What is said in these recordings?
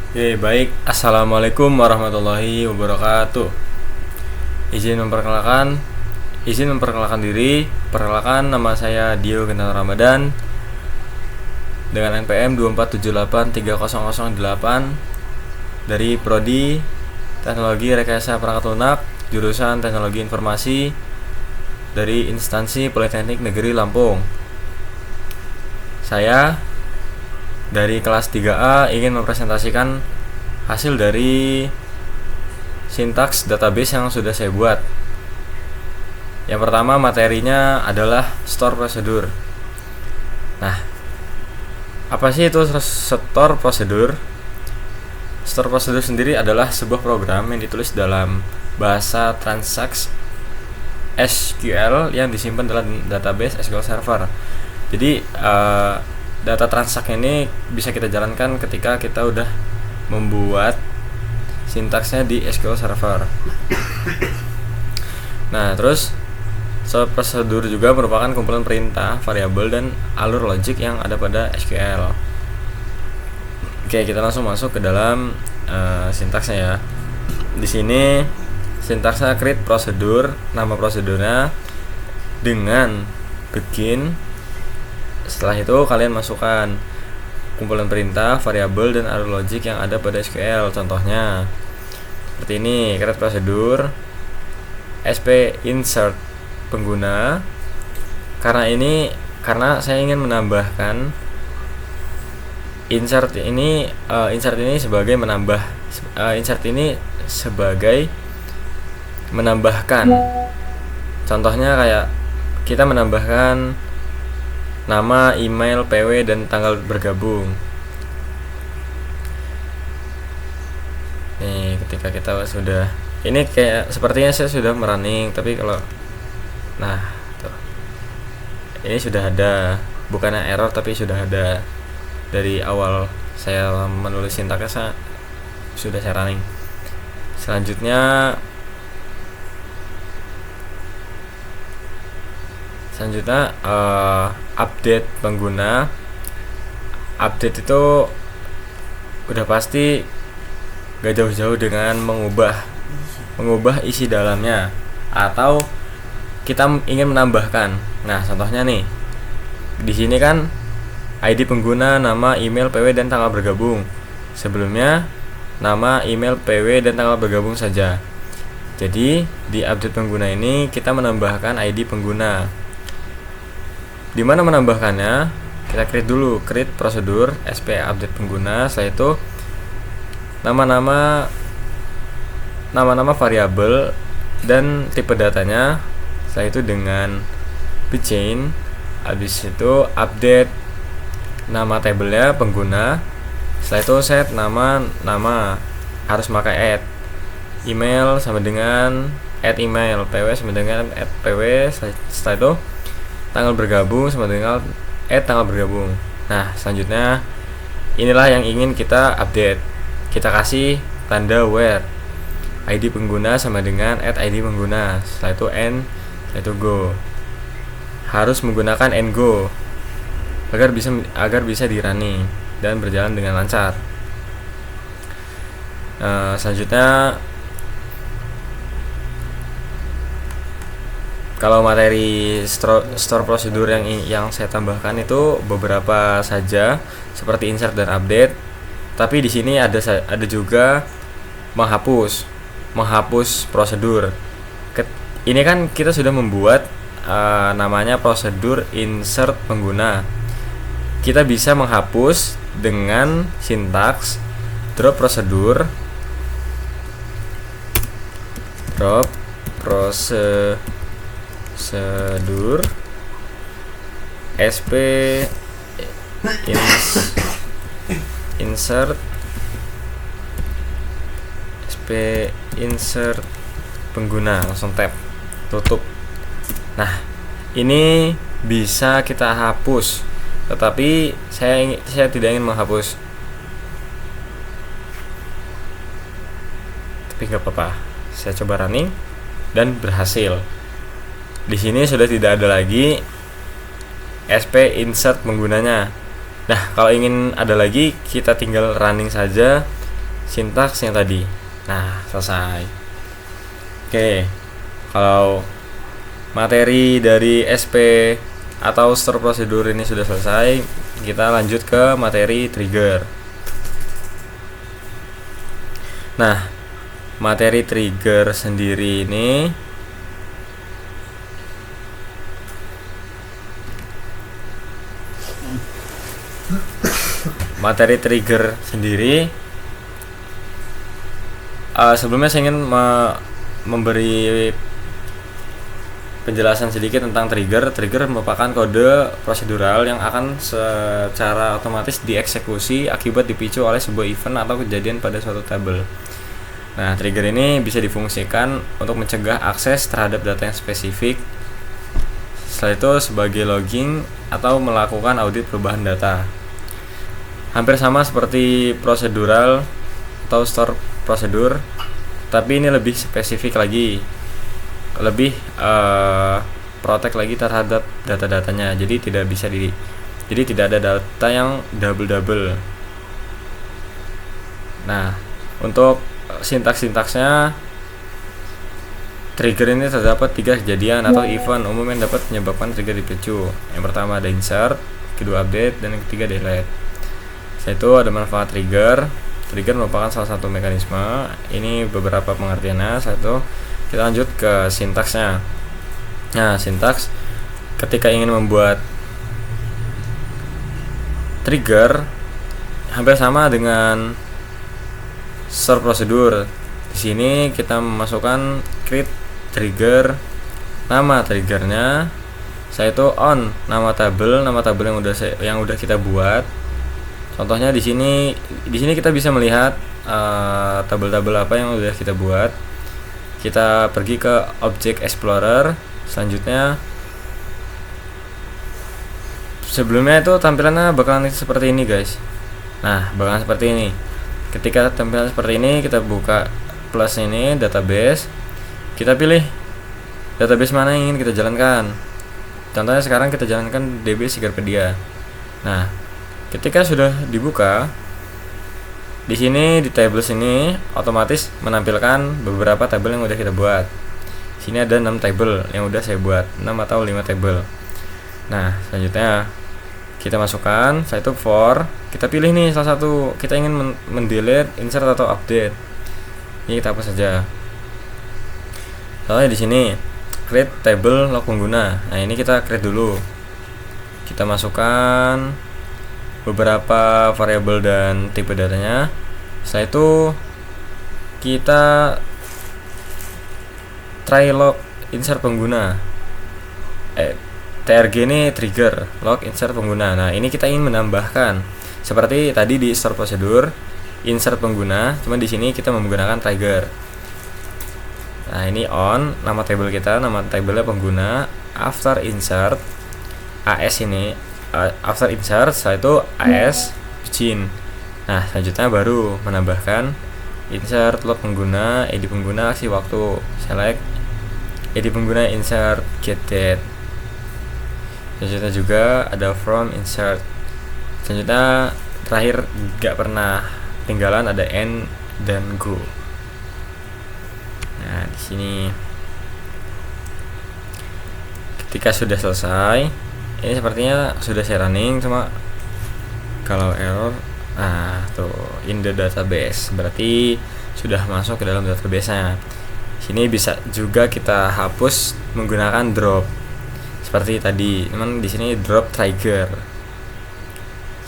Oke, baik. Assalamualaikum warahmatullahi wabarakatuh. Izin memperkenalkan, izin memperkenalkan diri. Perkenalkan, nama saya Dio Genal Ramadan dengan NPM 24783008 dari Prodi Teknologi Rekayasa Perangkat Lunak, jurusan Teknologi Informasi dari Instansi Politeknik Negeri Lampung. Saya dari kelas 3A ingin mempresentasikan hasil dari sintaks database yang sudah saya buat. Yang pertama, materinya adalah store prosedur. Nah, apa sih itu store prosedur? Store prosedur sendiri adalah sebuah program yang ditulis dalam bahasa Transact SQL yang disimpan dalam database SQL Server. Jadi data transact ini bisa kita jalankan ketika kita udah membuat sintaksnya di SQL Server. Nah, terus store prosedur juga merupakan kumpulan perintah, variabel, dan alur logik yang ada pada SQL. Oke, kita langsung masuk ke dalam sintaksnya ya. Di sini sintaksnya create prosedur, nama prosedurnya dengan begin. Setelah itu kalian masukkan kumpulan perintah, variabel, dan alur logik yang ada pada SQL. Contohnya seperti ini, create prosedur sp insert pengguna. Karena saya ingin menambahkan insert ini sebagai menambahkan. Contohnya kayak kita menambahkan nama, email, PW, dan tanggal bergabung. Nih, ketika kita sudah, ini kayak sepertinya saya sudah merunning, tapi kalau tuh. Ini sudah ada, bukannya error tapi sudah ada dari awal saya menulis sintaksnya sudah saya running. Selanjutnya update pengguna. Update itu udah pasti gak jauh-jauh dengan mengubah isi dalamnya atau kita ingin menambahkan. Nah, contohnya nih, di sini kan ID pengguna, nama, email, PW, dan tanggal bergabung. Sebelumnya nama, email, PW, dan tanggal bergabung saja. Jadi di update pengguna ini kita menambahkan ID pengguna. Di mana menambahkannya? Kita create prosedur sp update pengguna. Setelah itu nama-nama variabel dan tipe datanya. Setelah itu dengan bchain. Habis itu update nama tabelnya pengguna. Setelah itu set nama harus pakai add. Email sama dengan add email, PW sama dengan add PW. Setelah itu tanggal bergabung sama dengan add tanggal bergabung. Nah, selanjutnya inilah yang ingin kita update. Kita kasih tanda where. ID pengguna sama dengan add ID pengguna. Setelah itu end, setelah itu go. Harus menggunakan end go agar bisa di running dan berjalan dengan lancar. Selanjutnya, kalau materi store prosedur yang saya tambahkan itu beberapa saja, seperti insert dan update. Tapi di sini ada juga menghapus prosedur. Ini kan kita sudah membuat namanya prosedur insert pengguna. Kita bisa menghapus dengan sintaks drop prosedur sp insert pengguna, langsung tab, tutup. Nah, ini bisa kita hapus, tetapi saya tidak ingin menghapus. Tapi nggak apa-apa, saya coba running dan berhasil. Di sini sudah tidak ada lagi sp insert penggunanya. Nah, kalau ingin ada lagi, kita tinggal running saja sintaks yang tadi. Nah, selesai. Oke, kalau materi dari SP atau store prosedur ini sudah selesai, kita lanjut ke materi trigger. Nah, materi trigger sendiri ini sebelumnya saya ingin memberi penjelasan sedikit tentang trigger. Trigger merupakan kode prosedural yang akan secara otomatis dieksekusi akibat dipicu oleh sebuah event atau kejadian pada suatu tabel. Nah, trigger ini bisa difungsikan untuk mencegah akses terhadap data yang spesifik. Setelah itu sebagai logging atau melakukan audit perubahan data. Hampir sama seperti prosedural atau store prosedur, tapi ini lebih spesifik lagi, lebih protect lagi terhadap data-datanya. Jadi tidak ada data yang double. Nah, untuk sintaks-sintaksnya, trigger ini terdapat 3 kejadian atau event umum yang dapat menyebabkan trigger dipicu. Yang pertama ada insert, kedua update, dan yang ketiga delete. Setelah itu ada manfaat trigger. Trigger merupakan salah satu mekanisme. Ini beberapa pengertiannya. Satu, kita lanjut ke sintaksnya. Nah, sintaks ketika ingin membuat trigger hampir sama dengan store prosedur. Di sini kita memasukkan create trigger, nama triggernya. Saya itu on nama tabel yang udah kita buat. Contohnya di sini kita bisa melihat tabel-tabel apa yang udah kita buat. Kita pergi ke Object Explorer. Selanjutnya, sebelumnya itu tampilannya bakalan seperti ini, guys. Nah, bakalan seperti ini. Ketika tampilan seperti ini, kita buka plus ini database. Kita pilih database mana yang ingin kita jalankan. Contohnya sekarang kita jalankan DB Sigarpedia. Nah, ketika sudah dibuka, di sini di tables ini otomatis menampilkan beberapa tabel yang udah kita buat. Sini ada 6 tabel yang udah saya buat, 6 atau 5 tabel. Nah, selanjutnya kita masukkan, saya itu for, kita pilih nih salah satu, kita ingin mendelete, insert atau update. Ini kita hapus saja. Soalnya di sini create table log pengguna. Nah, ini kita create dulu. Kita masukkan beberapa variabel dan tipe datanya. Setelah itu kita try log insert pengguna. TRG ini trigger log insert pengguna. Nah, ini kita ingin menambahkan seperti tadi di store prosedur insert pengguna, cuma di sini kita menggunakan trigger. Nah, ini on nama table kita, nama tabelnya pengguna. After insert AS ini after insert, setelah itu AS begin. Nah, selanjutnya baru menambahkan insert log pengguna, id pengguna, aksi waktu, select id pengguna, insert get date. Selanjutnya juga ada from insert. Selanjutnya terakhir gak pernah tinggalan ada end dan go. Nah, di sini ketika sudah selesai, ini sepertinya sudah saya running, cuma kalau error, nah tuh in the database, berarti sudah masuk ke dalam database-nya. Sini bisa juga kita hapus menggunakan drop seperti tadi, cuman di sini drop trigger.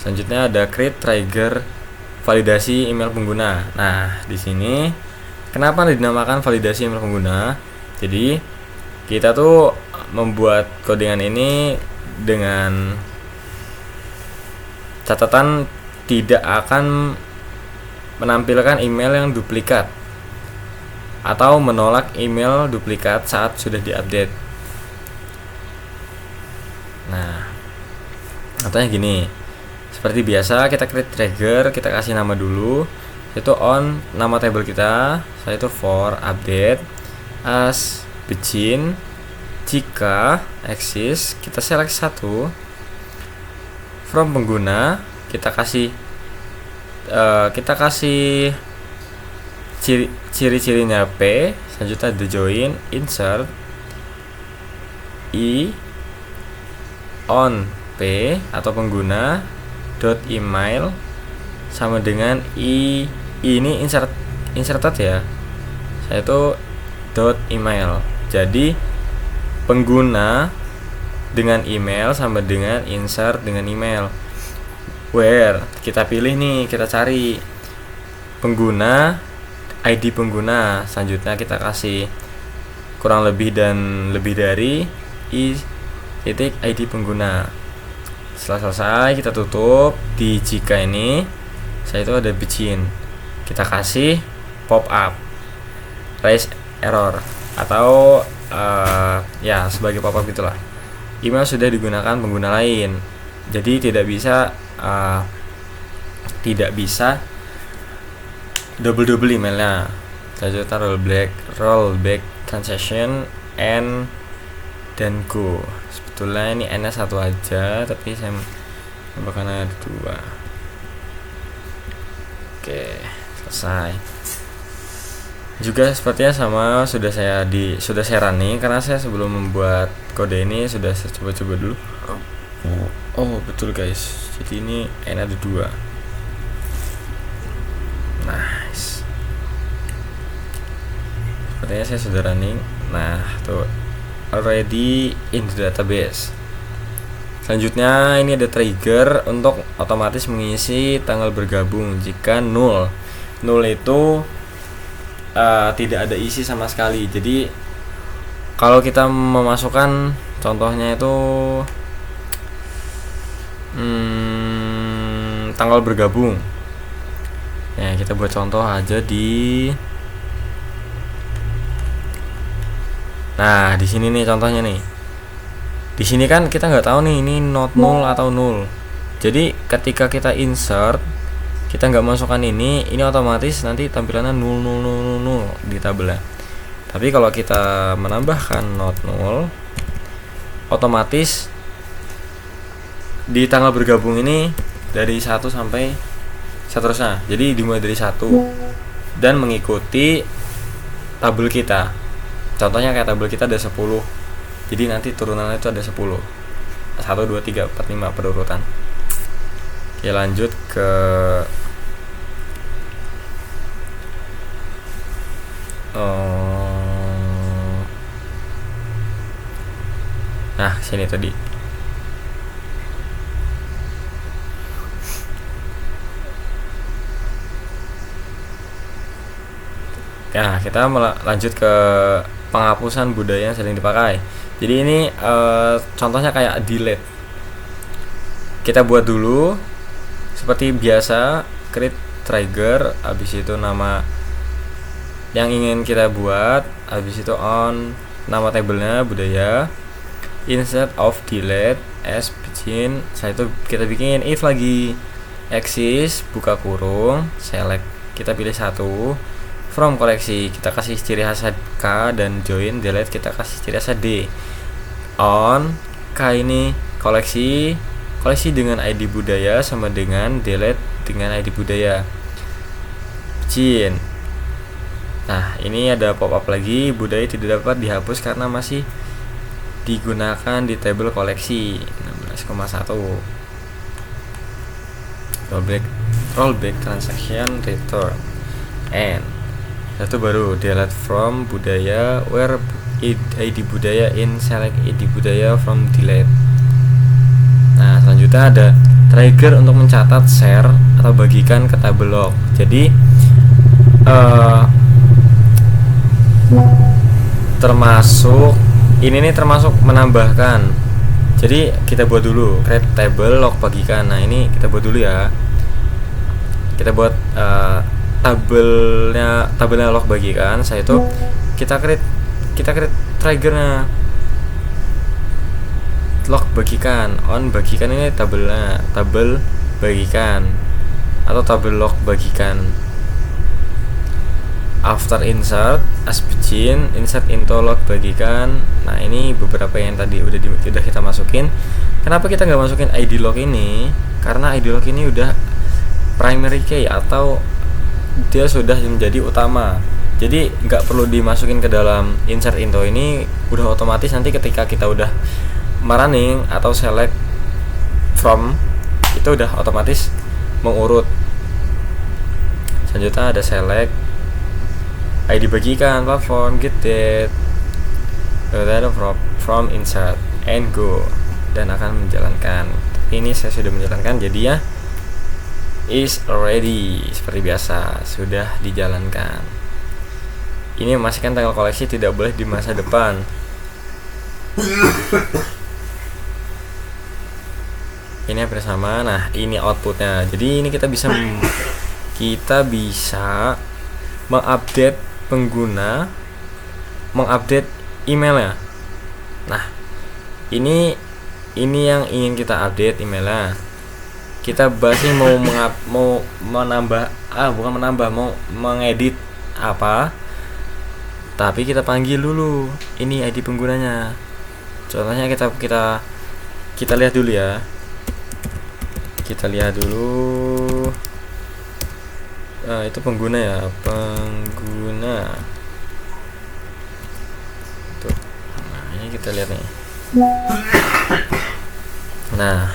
Selanjutnya ada create trigger validasi email pengguna. Nah, di sini kenapa dinamakan validasi email pengguna? Jadi kita tuh membuat codingan ini dengan catatan tidak akan menampilkan email yang duplikat atau menolak email duplikat saat sudah diupdate. Nah, contohnya gini. Seperti biasa kita create trigger, kita kasih nama dulu. Itu on nama table kita, saya itu for update as begin. Jika exist, kita select satu. From pengguna, kita kasih ciri-cirinya P, selanjutnya the join, insert I on P atau pengguna dot email sama dengan I ini inserted ya. Saya itu dot email. Jadi pengguna dengan email sama dengan insert dengan email. Where kita pilih nih, kita cari pengguna, ID pengguna, selanjutnya kita kasih kurang lebih dan lebih dari titik ID pengguna. Setelah selesai kita tutup. Di jika ini saya itu ada begin, kita kasih pop up raise error atau ya sebagai pop up gitulah. Email sudah digunakan pengguna lain, jadi tidak bisa double emailnya. Selanjutnya rollback transaction and dan go. Sebetulnya ini n satu aja, tapi saya bakal ada 2. Oke, selesai. Juga sepertinya sama sudah saya running, karena saya sebelum membuat kode ini sudah saya coba-coba dulu. Oh betul guys, jadi ini n ada 2. Nice. Sepertinya saya sudah running. Nah tuh, already in the database. Selanjutnya ini ada trigger untuk otomatis mengisi tanggal bergabung jika null itu tidak ada isi sama sekali. Jadi kalau kita memasukkan contohnya itu tanggal bergabung ya, kita buat contoh aja di di sini nih contohnya nih. Di sini kan kita nggak tahu nih ini not null atau null. Jadi ketika kita insert, kita nggak masukkan ini otomatis nanti tampilannya 000 di tabelnya. Tapi kalau kita menambahkan not null, otomatis di tanggal bergabung ini dari 1 sampai seterusnya. Jadi dimulai dari 1 dan mengikuti tabel kita. Contohnya kayak tabel kita ada 10. Jadi nanti turunannya itu ada 10. 1 2 3 4 5 pada urutan. Oke, lanjut ke sini tadi. Nah, kita lanjut ke penghapusan budaya yang sering dipakai. Jadi ini contohnya kayak delete. Kita buat dulu seperti biasa, create trigger, habis itu nama yang ingin kita buat, habis itu on nama tabelnya budaya, insert of delete as begin. Setelah itu kita bikin if lagi, exist buka kurung, select, kita pilih 1, from koleksi kita kasih ciri khas K, dan join delete kita kasih ciri khas D. On K ini koleksi dengan ID budaya sama dengan delete dengan ID budaya. Begin. Nah, ini ada pop up lagi, budaya tidak dapat dihapus karena masih digunakan di tabel koleksi 16,1. Rollback transaction return and itu baru delete from budaya where ID budaya in select ID budaya from delete. Nah, selanjutnya ada trigger untuk mencatat, share atau bagikan ke tabel log. Jadi termasuk menambahkan. Jadi kita buat dulu create table log bagikan. Nah, ini kita buat dulu ya. Kita buat tabelnya log bagikan. Saya itu kita create triggernya log bagikan. On bagikan ini tabel bagikan atau tabel log bagikan. After insert as begin, insert into log bagikan. Nah, ini beberapa yang tadi udah kita masukin. Kenapa kita nggak masukin ID log ini? Karena ID log ini udah primary key atau dia sudah menjadi utama. Jadi nggak perlu dimasukin ke dalam insert into, ini udah otomatis nanti ketika kita udah running atau select from, itu udah otomatis mengurut. Selanjutnya ada select, ID bagikan, platform, get that, data from insert and go, dan akan menjalankan. Ini saya sudah menjalankan, jadi ya is already, seperti biasa sudah dijalankan. Ini memastikan tanggal koleksi tidak boleh di masa depan. Ini hampir sama. Nah, ini outputnya. Jadi ini kita bisa mengupdate pengguna, mengupdate emailnya. Nah, ini yang ingin kita update emailnya. Kita bahas ini mau mengedit apa, tapi kita panggil dulu ini ID penggunanya. Contohnya kita lihat dulu ya. Kita lihat dulu. Itu pengguna ya, pengguna. Tuh. Nah, ini kita lihat nih. Nah,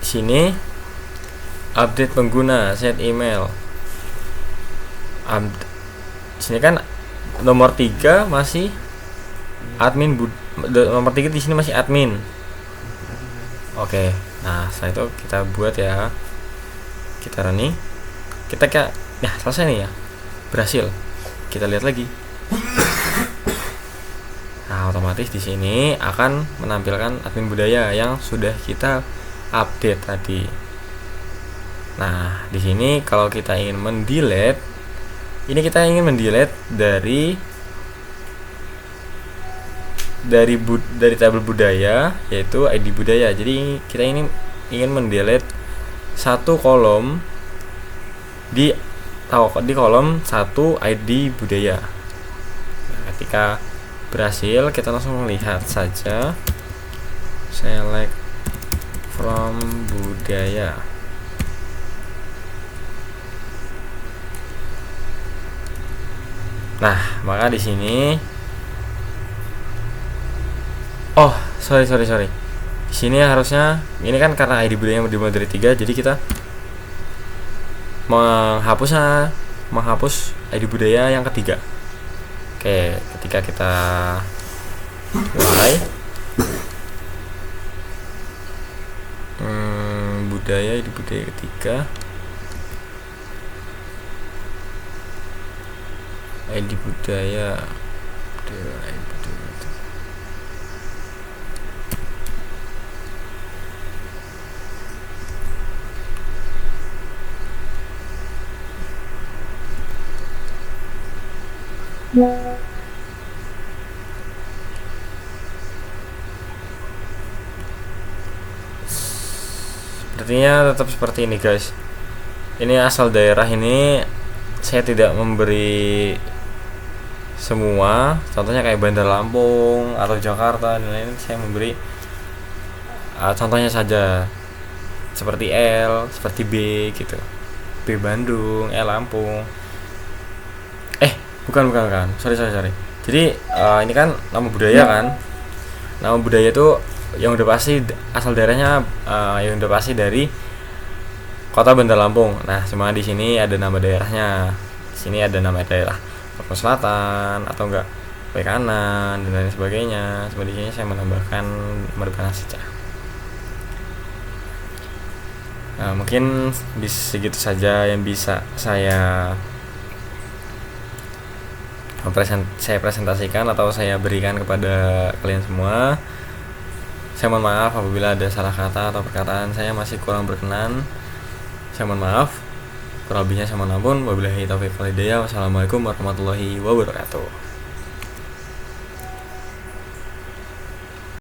sini update pengguna, set email. Sini kan nomor 3 masih admin, nomor 3 di sini masih admin. Oke. Nah, setelah itu kita buat ya. Kita running. Kita ya selesai nih ya. Berhasil. Kita lihat lagi. Nah, otomatis di sini akan menampilkan admin budaya yang sudah kita update tadi. Nah, di sini kalau kita ingin mendelete, ini kita ingin mendelete dari tabel budaya, yaitu ID budaya. Jadi kita ini ingin mendelete satu kolom di kolom 1 ID budaya. Nah, ketika berhasil, kita langsung lihat saja select from budaya. Nah, maka di sini sorry. Di sini harusnya ini kan karena ID budaya dimulai dari 3, jadi kita menghapus ID budaya yang ketiga. Oke, ketika kita mulai budaya ID budaya ketiga, ID budaya sepertinya tetap seperti ini guys. Ini asal daerah ini saya tidak memberi semua, contohnya kayak Bandar Lampung atau Jakarta dan lain-lain. Saya memberi contohnya saja, seperti L, seperti B gitu. B Bandung, L Lampung. Bukan. Sorry. Jadi ini kan nama budaya kan. Nama budaya itu yang udah pasti asal daerahnya yang udah pasti dari Kota Bandar Lampung. Nah, cuma di sini ada nama daerahnya. Di sini ada nama daerah Papua Selatan atau enggak Kanan dan lain sebagainya. Cuma di sini saya menambahkan Maribana saja. Nah, mungkin segitu saja yang bisa saya presentasikan atau saya berikan kepada kalian semua. Saya mohon maaf apabila ada salah kata atau perkataan saya masih kurang berkenan. Saya mohon maaf. Kurang lebihnya saya mohon ampun. Wabillahi taufiq wal hidayah. Wassalamualaikum warahmatullahi wabarakatuh.